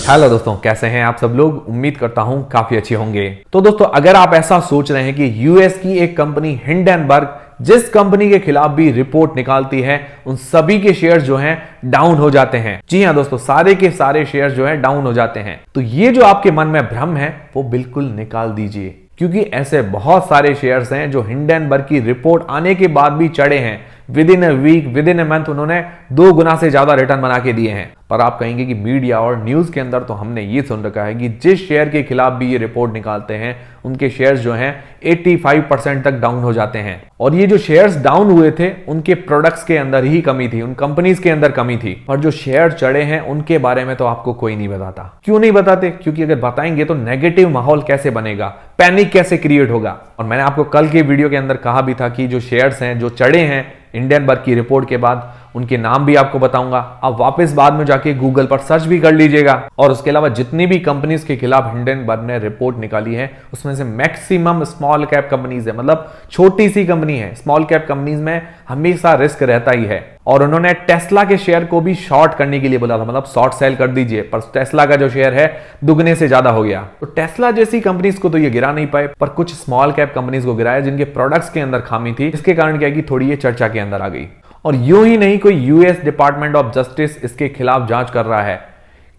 Hello दोस्तों, कैसे हैं आप सब लोग। उम्मीद करता हूं काफी अच्छे होंगे। तो दोस्तों, अगर आप ऐसा सोच रहे हैं कि यूएस की एक कंपनी हिंडनबर्ग जिस कंपनी के खिलाफ भी रिपोर्ट निकालती है उन सभी के शेयर्स जो हैं डाउन हो जाते हैं। जी हां दोस्तों, सारे के सारे शेयर्स जो हैं डाउन हो जाते हैं। तो ये जो आपके मन में भ्रम है वो बिल्कुल निकाल दीजिए, क्योंकि ऐसे बहुत सारे शेयर्स हैं जो हिंडनबर्ग की रिपोर्ट आने के बाद भी चढ़े हैं। Within a week, within a month उन्होंने 2 गुना से ज्यादा रिटर्न बना के दिए हैं। पर आप कहेंगे कि मीडिया और न्यूज के अंदर तो हमने ये सुन रखा है कि जिस शेयर के खिलाफ भी ये रिपोर्ट निकालते हैं उनके शेयर्स जो हैं 85% तक डाउन हो जाते हैं। और ये जो शेयर्स डाउन हुए थे उनके प्रोडक्ट्स के अंदर ही कमी थी, उन कंपनीज के अंदर कमी थी। पर जो शेयर चढ़े हैं उनके बारे में तो आपको कोई नहीं बताता। क्यों नहीं बताते? क्योंकि अगर बताएंगे तो नेगेटिव माहौल कैसे बनेगा, पैनिक कैसे क्रिएट होगा। और मैंने आपको कल के वीडियो के अंदर कहा भी था कि जो शेयर्स हैं जो चढ़े हैं हिंडनबर्ग की रिपोर्ट के बाद, उनके नाम भी आपको बताऊंगा। आप वापस बाद में जाके गूगल पर सर्च भी कर लीजिएगा। और उसके अलावा जितनी भी कंपनीज के खिलाफ हिंडनबर्ग ने रिपोर्ट निकाली है उसमें से मैक्सिमम स्मॉल कैप कंपनीज है, मतलब छोटी सी कंपनी है। स्मॉल कैप कंपनीज में हमेशा रिस्क रहता ही है। और उन्होंने टेस्ला के शेयर को भी शॉर्ट करने के लिए बोला था, मतलब शॉर्ट सेल कर दीजिए। पर टेस्ला का जो शेयर है दुगने से ज्यादा हो गया। तो टेस्ला जैसी कंपनीज को तो ये गिरा नहीं पाए, पर कुछ स्मॉल कैप कंपनीज को गिराया जिनके प्रोडक्ट्स के अंदर खामी थी। इसके कारण क्या है कि थोड़ी ये चर्चा के अंदर आ गई। और यूं ही नहीं, कोई यूएस डिपार्टमेंट ऑफ जस्टिस इसके खिलाफ जांच कर रहा है,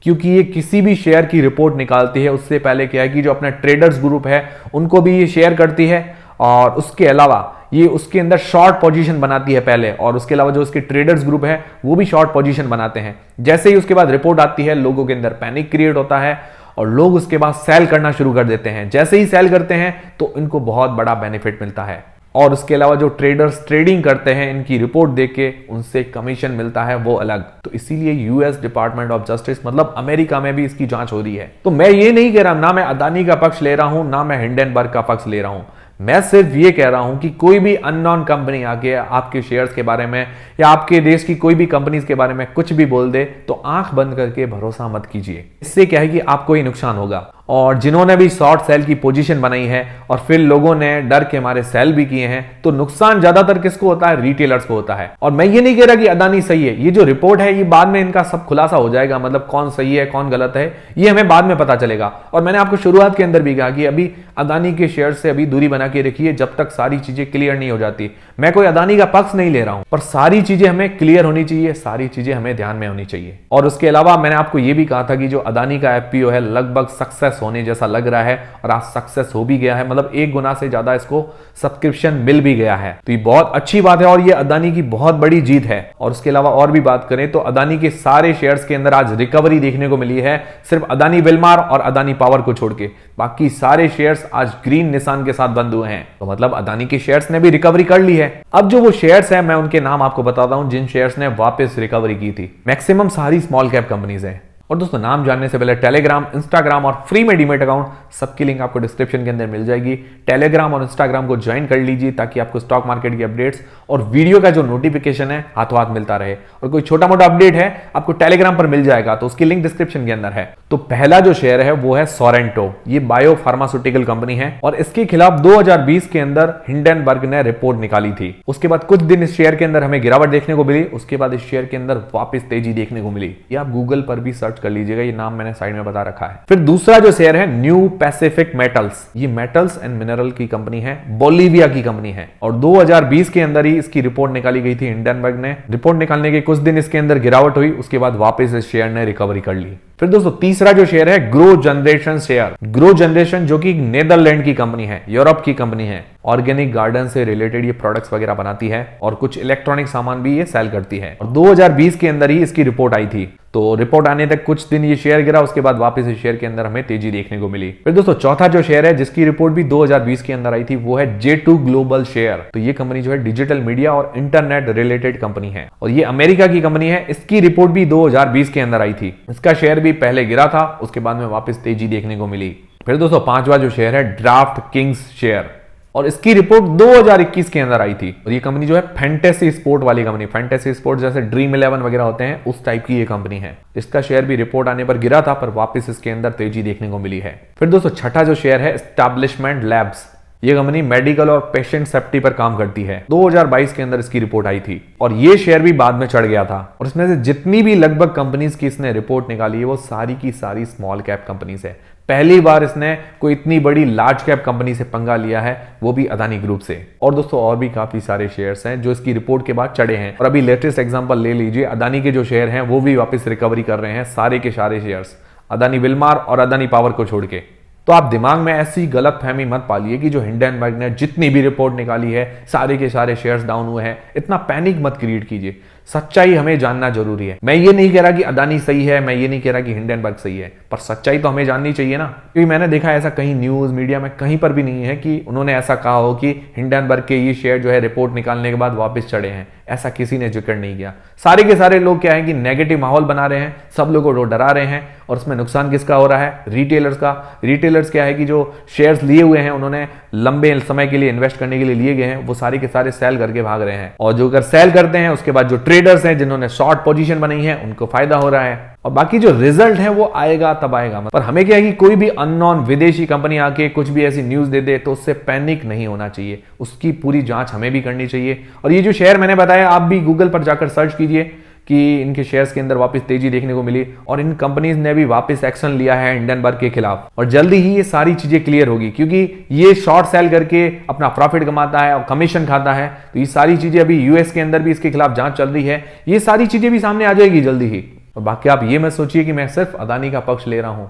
क्योंकि ये किसी भी शेयर की रिपोर्ट निकालती है उससे पहले क्या है कि जो अपना ट्रेडर्स ग्रुप है उनको भी ये शेयर करती है। और उसके अलावा ये उसके अंदर शॉर्ट पोजीशन बनाती है पहले, और उसके अलावा जो उसके ट्रेडर्स ग्रुप है वो भी शॉर्ट पोजीशन बनाते हैं। जैसे ही उसके बाद रिपोर्ट आती है लोगों के अंदर पैनिक क्रिएट होता है और लोग उसके बाद सेल करना शुरू कर देते हैं। जैसे ही सेल करते हैं तो इनको बहुत बड़ा बेनिफिट मिलता है। और उसके अलावा जो ट्रेडर्स ट्रेडिंग करते हैं इनकी रिपोर्ट देख के उनसे कमीशन मिलता है, वो अलग। तो इसीलिए यूएस डिपार्टमेंट ऑफ जस्टिस, मतलब अमेरिका में भी इसकी जांच हो रही है। तो मैं ये नहीं कह रहा, ना मैं अदानी का पक्ष ले रहा हूं ना मैं हिंडनबर्ग का पक्ष ले रहा हूं। मैं सिर्फ ये कह रहा हूं कि कोई भी अननोन कंपनी आके आपके शेयर्स के बारे में या आपके देश की कोई भी कंपनीज के बारे में कुछ भी बोल दे तो आंख बंद करके भरोसा मत कीजिए। इससे क्या है कि आपको ही नुकसान होगा। और जिन्होंने भी शॉर्ट सेल की पोजीशन बनाई है और फिर लोगों ने डर के मारे सेल भी किए हैं, तो नुकसान ज्यादातर किसको होता है? रिटेलर्स को होता है। और मैं ये नहीं कह रहा कि अदानी सही है। ये जो रिपोर्ट है ये बाद में इनका सब खुलासा हो जाएगा, मतलब कौन सही है कौन गलत है ये हमें बाद में पता चलेगा। और मैंने आपको शुरुआत के अंदर भी कहा कि अभी अदानी के शेयर से अभी दूरी बना के रखिए जब तक सारी चीजें क्लियर नहीं हो जाती। मैं कोई अदानी का पक्ष नहीं ले रहा हूं, पर सारी चीजें हमें क्लियर होनी चाहिए, सारी चीजें हमें ध्यान में होनी चाहिए। और उसके अलावा मैंने आपको यह भी कहा था कि जो अदानी का एफपीओ है लगभग सक्सेस होने जैसा लग रहा है, और आज सक्सेस हो भी गया है, मतलब 1 गुना से ज्यादा इसको सब्सक्रिप्शन मिल भी गया है। तो ये बहुत अच्छी बात है और ये अदानी की बहुत बड़ी जीत है। और उसके अलावा और भी बात करें तो अदानी के सारे शेयर्स के अंदर आज रिकवरी देखने को मिली है, सिर्फ अदानी विल्मार और अदानी पावर को छोड़ के। बाकी सारे शेयर्स आज ग्रीन निशान के साथ बंद हुए हैं। तो मतलब अदानी के शेयर्स ने भी रिकवरी कर ली है। अब जो वो शेयर्स हैं मैं उनके नाम आपको बताता हूं जिन शेयर्स ने वापस रिकवरी की थी। मैक्सिमम सारी स्मॉल कैप कंपनीज हैं। और दोस्तों, नाम जानने से पहले टेलीग्राम, इंस्टाग्राम और फ्री में डीमेट अकाउंट, सबकी लिंक आपको डिस्क्रिप्शन के अंदर मिल जाएगी। टेलीग्राम और इंस्टाग्राम को ज्वाइन कर लीजिए ताकि आपको स्टॉक मार्केट की अपडेट्स और वीडियो का जो नोटिफिकेशन है हाथों हाथ मिलता रहे। और कोई छोटा मोटा अपडेट है आपको टेलीग्राम पर मिल जाएगा, तो उसकी लिंक डिस्क्रिप्शन के अंदर है। तो पहला जो शेयर है वो है सोरेंटो। ये बायो फार्मास्यूटिकल कंपनी है और इसके खिलाफ 2020 के अंदर हिंडनबर्ग ने रिपोर्ट निकाली थी। उसके बाद कुछ दिन इस शेयर के अंदर हमें गिरावट देखने को मिली, उसके बाद इस शेयर के अंदर वापस तेजी देखने को मिली। ये आप गूगल पर भी सर्च कर लीजिएगा, ये नाम मैंने साइड में बता रखा है। फिर दूसरा जो शेयर है न्यू पैसिफिक मेटल्स। ये मेटल्स एंड मिनरल की कंपनी है, बोलीविया की कंपनी है। और 2020 के अंदर ही इसकी रिपोर्ट निकाली गई थी। हिंडनबर्ग ने रिपोर्ट निकालने के कुछ दिन इसके अंदर गिरावट हुई, उसके बाद वापस इस शेयर ने रिकवरी कर ली। फिर दोस्तों, तीसरा जो शेयर है grow generation share. Grow generation जो कि नेदरलैंड की कंपनी है, यूरोप की कंपनी है। ऑर्गेनिक गार्डन से रिलेटेड ये प्रोडक्ट्स वगैरह बनाती है और कुछ इलेक्ट्रॉनिक सामान भी ये सेल करती है। और 2020 के अंदर ही इसकी रिपोर्ट आई थी। तो रिपोर्ट आने तक कुछ दिन ये शेयर गिरा, उसके बाद वापस इस शेयर के अंदर हमें तेजी देखने को मिली। फिर दोस्तों, चौथा जो शेयर है जिसकी रिपोर्ट भी 2020 के अंदर आई थी वो है J2 ग्लोबल शेयर। तो ये कंपनी जो है डिजिटल मीडिया और इंटरनेट रिलेटेड कंपनी है और ये अमेरिका की कंपनी है। इसकी रिपोर्ट भी 2020 के अंदर आई थी। इसका शेयर भी पहले गिरा था, उसके बाद में वापस तेजी देखने को मिली। फिर दोस्तों, पांचवा जो शेयर है ड्राफ्ट किंग्स शेयर, और इसकी रिपोर्ट 2021 के अंदर आई थी। और ये कंपनी जो है फैंटेसी स्पोर्ट वाली कंपनी, फैंटेसी स्पोर्ट जैसे ड्रीम 11 वगैरह होते हैं उस टाइप की ये कंपनी है। इसका शेयर भी रिपोर्ट आने पर गिरा था, पर वापस इसके अंदर तेजी देखने को मिली है। फिर दोस्तों, छठा जो शेयर है एस्टैब्लिशमेंट लैब्स। ये कंपनी मेडिकल और पेशेंट सेफ्टी पर काम करती है। 2022 के अंदर इसकी रिपोर्ट आई थी और ये शेयर भी बाद में चढ़ गया था। और इसमें से जितनी भी लगभग कंपनीज की इसने रिपोर्ट निकाली है वो सारी की सारी स्मॉल कैप कंपनीज है। पहली बार इसने कोई इतनी बड़ी लार्ज कैप कंपनी से पंगा लिया है, वो भी अदानी ग्रुप से। और दोस्तों और भी काफी सारे शेयर्स हैं जो इसकी रिपोर्ट के बाद चढ़े हैं। और अभी लेटेस्ट एग्जांपल ले लीजिए, अदानी के जो शेयर हैं वो भी वापस रिकवरी कर रहे हैं, सारे के सारे शेयर्स, अदानी विल्मार और अदानी पावर को छोड़ के। तो आप दिमाग में ऐसी गलत फहमी मत पालिए कि जो हिंडनबर्ग ने जितनी भी रिपोर्ट निकाली है सारे के सारे शेयर्स डाउन हुए हैं। इतना पैनिक मत क्रिएट कीजिए, सच्चाई हमें जानना जरूरी है। मैं ये नहीं कह रहा कि अदानी सही है, मैं ये नहीं कह रहा कि हिंडनबर्ग सही है, पर सच्चाई तो हमें जाननी चाहिए ना। क्योंकि मैंने देखा ऐसा कहीं न्यूज मीडिया में कहीं पर भी नहीं है कि उन्होंने ऐसा कहा हो कि हिंडनबर्ग के ये शेयर जो है रिपोर्ट निकालने के बाद वापस चढ़े हैं। ऐसा किसी ने जिक्र नहीं किया। सारे के सारे लोग क्या है कि नेगेटिव माहौल बना रहे हैं, सब लोगों को डरा रहे हैं। और इसमें नुकसान किसका हो रहा है? रिटेलर्स का। रिटेलर्स क्या है कि जो शेयर्स लिए हुए हैं, उन्होंने लंबे समय के लिए इन्वेस्ट करने के लिए लिए गए हैं, वो सारे के सारे सेल करके भाग रहे हैं। और जो अगर सेल करते हैं उसके बाद जो ट्रेडर्स हैं जिन्होंने शॉर्ट पोजीशन बनाई है उनको फायदा हो रहा है। और बाकी जो रिजल्ट है वो आएगा तब आएगा। पर हमें क्या है कि कोई भी अननोन विदेशी कंपनी आके कुछ भी ऐसी न्यूज दे दे तो उससे पैनिक नहीं होना चाहिए, उसकी पूरी जांच हमें भी करनी चाहिए। और ये जो शेयर मैंने बताया, आप भी गूगल पर जाकर सर्च कीजिए कि इनके शेयर्स के अंदर वापस तेजी देखने को मिली और इन कंपनीज ने भी वापस एक्शन लिया है हिंडनबर्ग के खिलाफ। और जल्दी ही ये सारी चीजें क्लियर होगी, क्योंकि ये शॉर्ट सेल करके अपना प्रॉफिट कमाता है और कमीशन खाता है। तो ये सारी चीजें अभी यूएस के अंदर भी इसके खिलाफ जांच चल रही है, ये सारी चीजें भी सामने आ जाएगी जल्दी ही। और बाकी आप ये मत सोचिए कि मैं सिर्फ अदानी का पक्ष ले रहा हूं।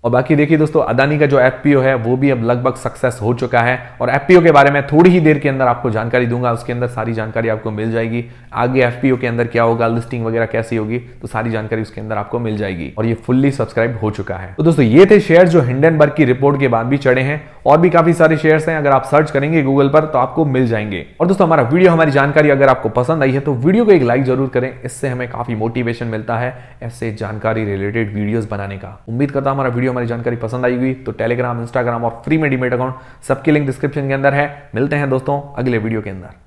और बाकी देखिए दोस्तों, अदानी का जो एफपीओ है वो भी अब लगभग सक्सेस हो चुका है। और एफपीओ के बारे में थोड़ी ही देर के अंदर आपको जानकारी दूंगा, उसके अंदर सारी जानकारी आपको मिल जाएगी। आगे एफपीओ के अंदर क्या होगा, लिस्टिंग वगैरह कैसी होगी, तो सारी जानकारी उसके अंदर आपको मिल जाएगी। और ये फुल्ली सब्सक्राइब हो चुका है। तो दोस्तों ये थे शेयर जो हिंडनबर्ग की रिपोर्ट के बाद भी चढ़े हैं। और भी काफी सारे शेयर्स हैं, अगर आप सर्च करेंगे गूगल पर तो आपको मिल जाएंगे। और दोस्तों हमारा वीडियो, हमारी जानकारी अगर आपको पसंद आई है तो वीडियो को एक लाइक जरूर करें, इससे हमें काफी मोटिवेशन मिलता है ऐसे जानकारी रिलेटेड वीडियोस बनाने का। उम्मीद करता हूं हमारा वीडियो, हमारी जानकारी पसंद आई हुई। तो टेलीग्राम, इंस्टाग्राम और फ्री में डीमेट अकाउंट सबकी लिंक डिस्क्रिप्शन के अंदर है। मिलते हैं दोस्तों अगले वीडियो के अंदर।